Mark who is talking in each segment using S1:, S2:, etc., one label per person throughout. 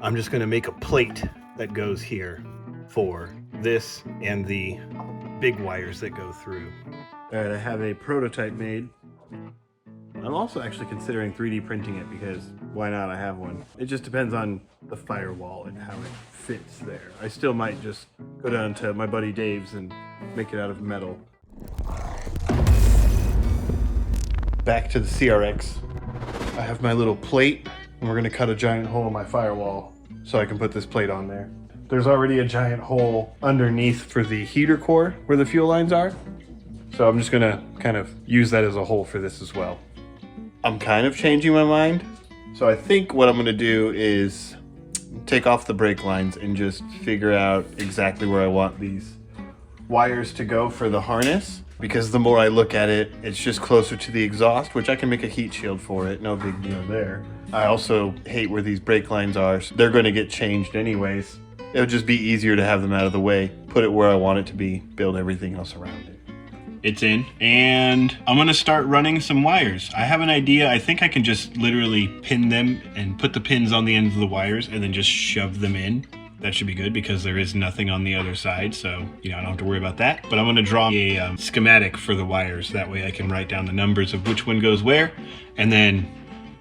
S1: I'm just gonna make a plate that goes here for this and the big wires that go through. All right, I have a prototype made. I'm also actually considering 3D printing it because why not? I have one. It just depends on the firewall and how it fits there. I still might just go down to my buddy Dave's and make it out of metal. Back to the CRX. I have my little plate and we're gonna cut a giant hole in my firewall so I can put this plate on there. There's already a giant hole underneath for the heater core where the fuel lines are. So I'm just gonna kind of use that as a hole for this as well. I'm kind of changing my mind. So I think what I'm gonna do is take off the brake lines and just figure out exactly where I want these wires to go for the harness. Because the more I look at it, it's just closer to the exhaust, which I can make a heat shield for it, no big deal there. I also hate where these brake lines are, so they're gonna get changed anyways. It would just be easier to have them out of the way, put it where I want it to be, build everything else around it. It's in, and I'm gonna start running some wires. I have an idea. I think I can just literally pin them and put the pins on the ends of the wires and then just shove them in. That should be good because there is nothing on the other side, so I don't have to worry about that. But I'm gonna draw a schematic for the wires. That way I can write down the numbers of which one goes where, and then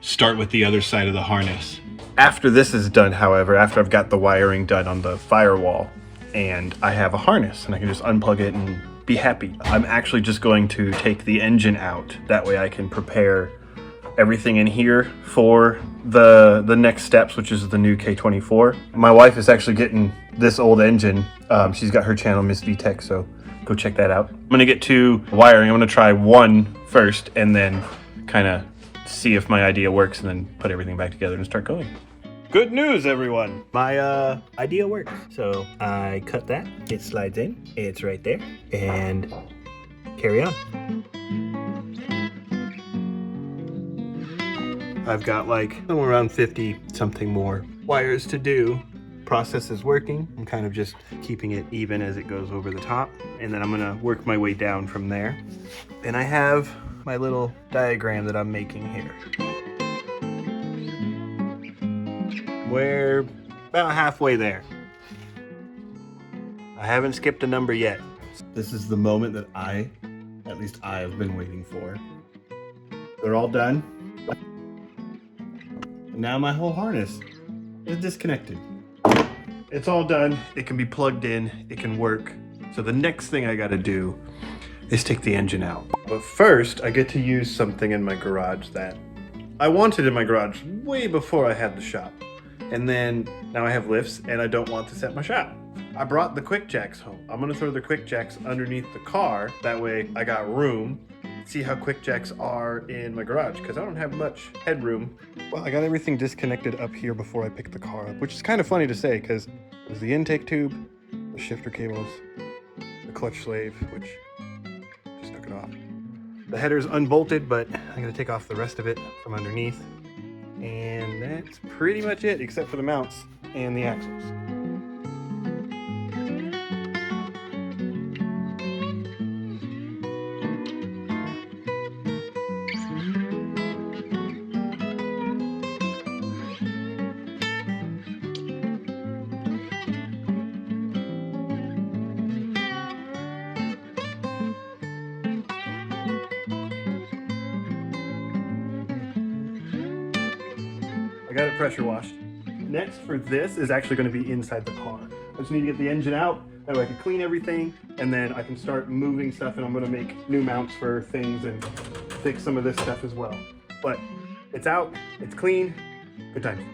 S1: start with the other side of the harness. After this is done, however, after I've got the wiring done on the firewall, and I have a harness, and I can just unplug it and be happy. I'm actually just going to take the engine out. That way I can prepare everything in here for the next steps, which is the new K24. My wife is actually getting this old engine. She's got her channel, Miss VTech, so go check that out. I'm gonna get to wiring. I'm gonna try one first and then kind of see if my idea works and then put everything back together and start going. Good news, everyone. My idea works. So I cut that, it slides in, it's right there, and carry on. I've got like somewhere around 50 something more wires to do. Process is working. I'm kind of just keeping it even as it goes over the top. And then I'm gonna work my way down from there. And I have my little diagram that I'm making here. We're about halfway there. I haven't skipped a number yet. This is the moment that at least I have been waiting for. They're all done. And now my whole harness is disconnected. It's all done. It can be plugged in. It can work. So the next thing I gotta do is take the engine out. But first, I get to use something in my garage that I wanted in my garage way before I had the shop. And then now I have lifts and I don't want to set my shop. I brought the quick jacks home. I'm gonna throw the quick jacks underneath the car. That way I got room. See how quick jacks are in my garage because I don't have much headroom. Well, I got everything disconnected up here before I picked the car up, which is kind of funny to say because there's the intake tube, the shifter cables, the clutch slave, which just took it off. The header's unbolted, but I'm gonna take off the rest of it from underneath. And that's pretty much it, except for the mounts and the axles. I got it pressure washed. Next for this is actually going to be inside the car. I just need to get the engine out, that way I can clean everything, and then I can start moving stuff, and I'm going to make new mounts for things and fix some of this stuff as well. But it's out, it's clean, good times.